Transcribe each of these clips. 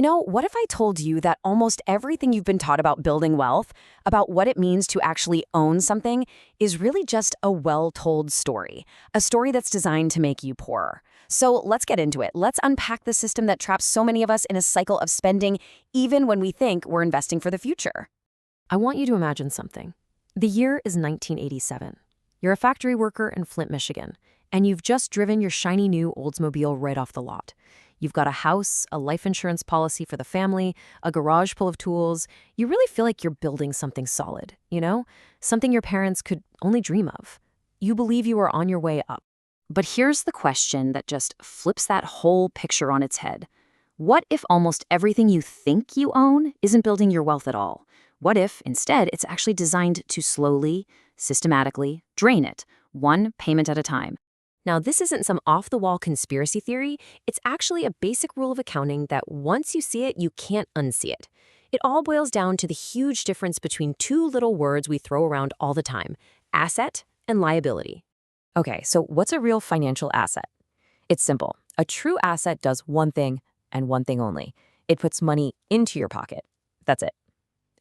What if I told you that almost everything you've been taught about building wealth, about what it means to actually own something, is really just a well-told story, a story that's designed to make you poorer? So let's get into it. Let's unpack the system that traps so many of us in a cycle of spending, even when we think we're investing for the future. I want you to imagine something. The year is 1987. You're a factory worker in Flint, Michigan, and you've just driven your shiny new Oldsmobile right off the lot. You've got a house, a life insurance policy for the family, a garage full of tools. You really feel like you're building something solid, something your parents could only dream of. You believe you are on your way up. But here's the question that just flips that whole picture on its head. What if almost everything you think you own isn't building your wealth at all? What if, instead, it's actually designed to slowly, systematically drain it, one payment at a time? Now, this isn't some off-the-wall conspiracy theory. It's actually a basic rule of accounting that once you see it, you can't unsee it. It all boils down to the huge difference between two little words we throw around all the time: asset and liability. Okay, so what's a real financial asset? It's simple. A true asset does one thing and one thing only. It puts money into your pocket. That's it.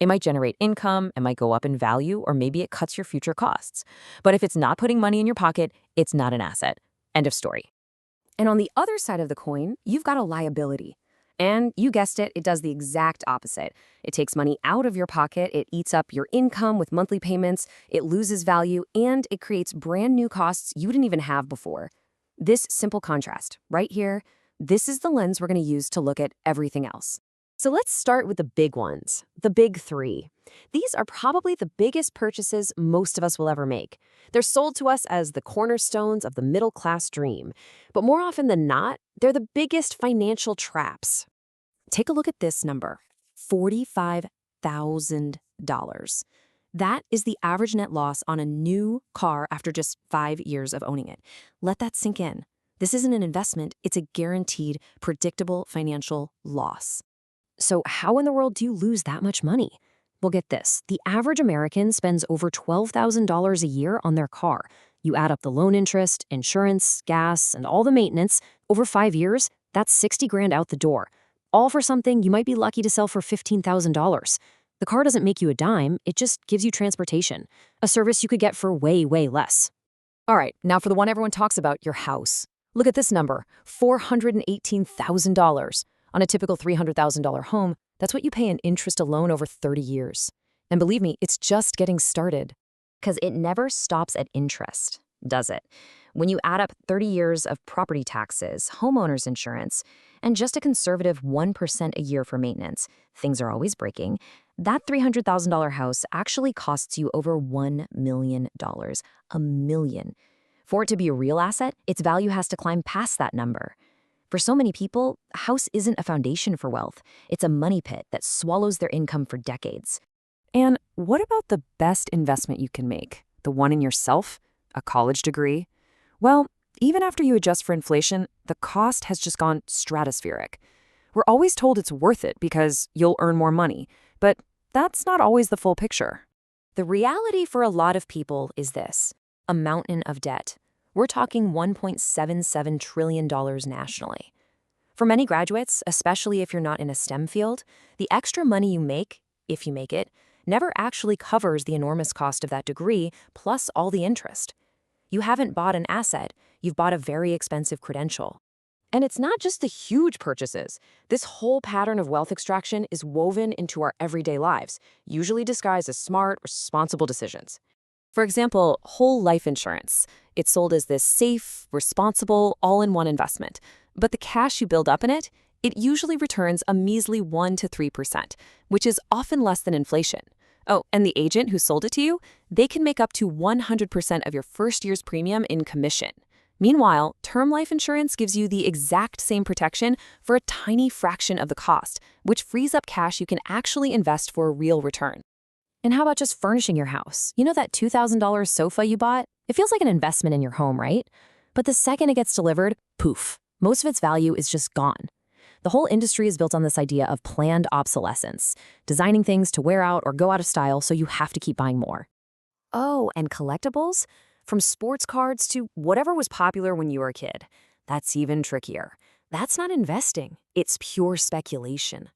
It might generate income, it might go up in value, or maybe it cuts your future costs. But if it's not putting money in your pocket, it's not an asset. End of story. And on the other side of the coin, you've got a liability. And you guessed it, it does the exact opposite. It takes money out of your pocket, it eats up your income with monthly payments, it loses value, and it creates brand new costs you didn't even have before. This simple contrast, right here, this is the lens we're going to use to look at everything else. So let's start with the big ones, the big three. These are probably the biggest purchases most of us will ever make. They're sold to us as the cornerstones of the middle-class dream. But more often than not, they're the biggest financial traps. Take a look at this number, $45,000. That is the average net loss on a new car after just 5 years of owning it. Let that sink in. This isn't an investment, it's a guaranteed, predictable financial loss. So how in the world do you lose that much money? Well, get this. The average American spends over $12,000 a year on their car. You add up the loan interest, insurance, gas, and all the maintenance. Over 5 years, that's $60,000 out the door. All for something you might be lucky to sell for $15,000. The car doesn't make you a dime, it just gives you transportation, a service you could get for way, way less. All right, now for the one everyone talks about, your house. Look at this number, $418,000. On a typical $300,000 home, that's what you pay in interest alone over 30 years. And believe me, it's just getting started. Because it never stops at interest, does it? When you add up 30 years of property taxes, homeowners insurance, and just a conservative 1% a year for maintenance, things are always breaking, that $300,000 house actually costs you over $1 million. $1 million. For it to be a real asset, its value has to climb past that number. For so many people, a house isn't a foundation for wealth. It's a money pit that swallows their income for decades. And what about the best investment you can make? The one in yourself? A college degree? Well, even after you adjust for inflation, the cost has just gone stratospheric. We're always told it's worth it because you'll earn more money, but that's not always the full picture. The reality for a lot of people is this: a mountain of debt. We're talking $1.77 trillion nationally. For many graduates, especially if you're not in a STEM field, the extra money you make, if you make it, never actually covers the enormous cost of that degree plus all the interest. You haven't bought an asset, you've bought a very expensive credential. And it's not just the huge purchases. This whole pattern of wealth extraction is woven into our everyday lives, usually disguised as smart, responsible decisions. For example, whole life insurance. It's sold as this safe, responsible, all-in-one investment. But the cash you build up in it, it usually returns a measly 1 to 3%, which is often less than inflation. Oh, and the agent who sold it to you, they can make up to 100% of your first year's premium in commission. Meanwhile, term life insurance gives you the exact same protection for a tiny fraction of the cost, which frees up cash you can actually invest for a real return. And how about just furnishing your house? You know that $2,000 sofa you bought? It feels like an investment in your home, right? But the second it gets delivered, poof, most of its value is just gone. The whole industry is built on this idea of planned obsolescence, designing things to wear out or go out of style so you have to keep buying more. Oh, and collectibles? From sports cards to whatever was popular when you were a kid. That's even trickier. That's not investing. It's pure speculation.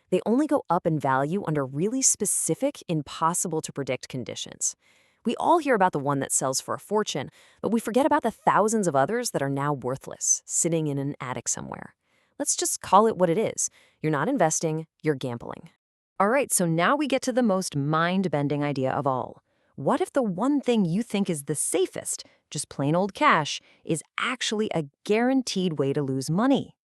They only go up in value under really specific, impossible to predict conditions. We all hear about the one that sells for a fortune, but we forget about the thousands of others that are now worthless, sitting in an attic somewhere. Let's just call it what it is. You're not investing, you're gambling. All right, so now we get to the most mind-bending idea of all. What if the one thing you think is the safest, just plain old cash, is actually a guaranteed way to lose money?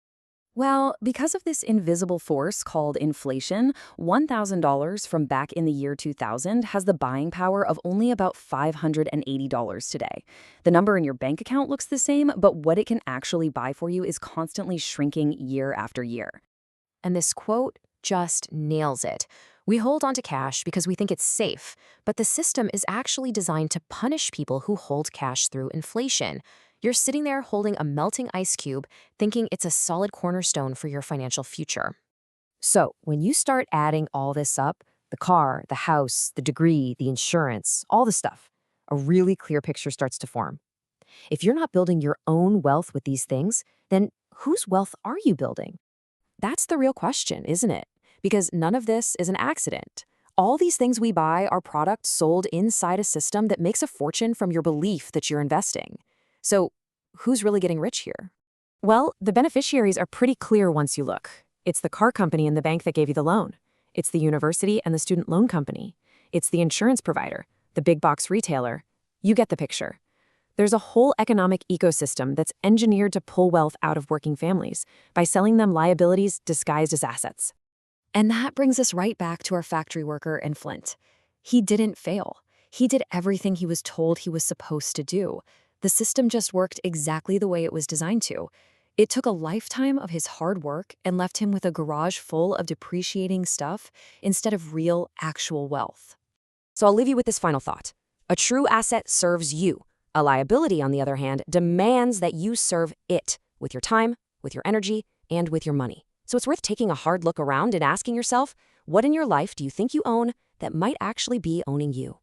Well, because of this invisible force called inflation, $1,000 from back in the year 2000 has the buying power of only about $580 today. The number in your bank account looks the same, but what it can actually buy for you is constantly shrinking year after year. And this quote just nails it. We hold on to cash because we think it's safe, but the system is actually designed to punish people who hold cash through inflation. You're sitting there holding a melting ice cube, thinking it's a solid cornerstone for your financial future. So, when you start adding all this up, the car, the house, the degree, the insurance, all the stuff, a really clear picture starts to form. If you're not building your own wealth with these things, then whose wealth are you building? That's the real question, isn't it? Because none of this is an accident. All these things we buy are products sold inside a system that makes a fortune from your belief that you're investing. So, who's really getting rich here? Well, the beneficiaries are pretty clear once you look. It's the car company and the bank that gave you the loan. It's the university and the student loan company. It's the insurance provider, the big box retailer. You get the picture. There's a whole economic ecosystem that's engineered to pull wealth out of working families by selling them liabilities disguised as assets. And that brings us right back to our factory worker in Flint. He didn't fail. He did everything he was told he was supposed to do. The system just worked exactly the way it was designed to. It took a lifetime of his hard work and left him with a garage full of depreciating stuff instead of real, actual wealth. So I'll leave you with this final thought. A true asset serves you. A liability, on the other hand, demands that you serve it with your time, with your energy, and with your money. So it's worth taking a hard look around and asking yourself, what in your life do you think you own that might actually be owning you?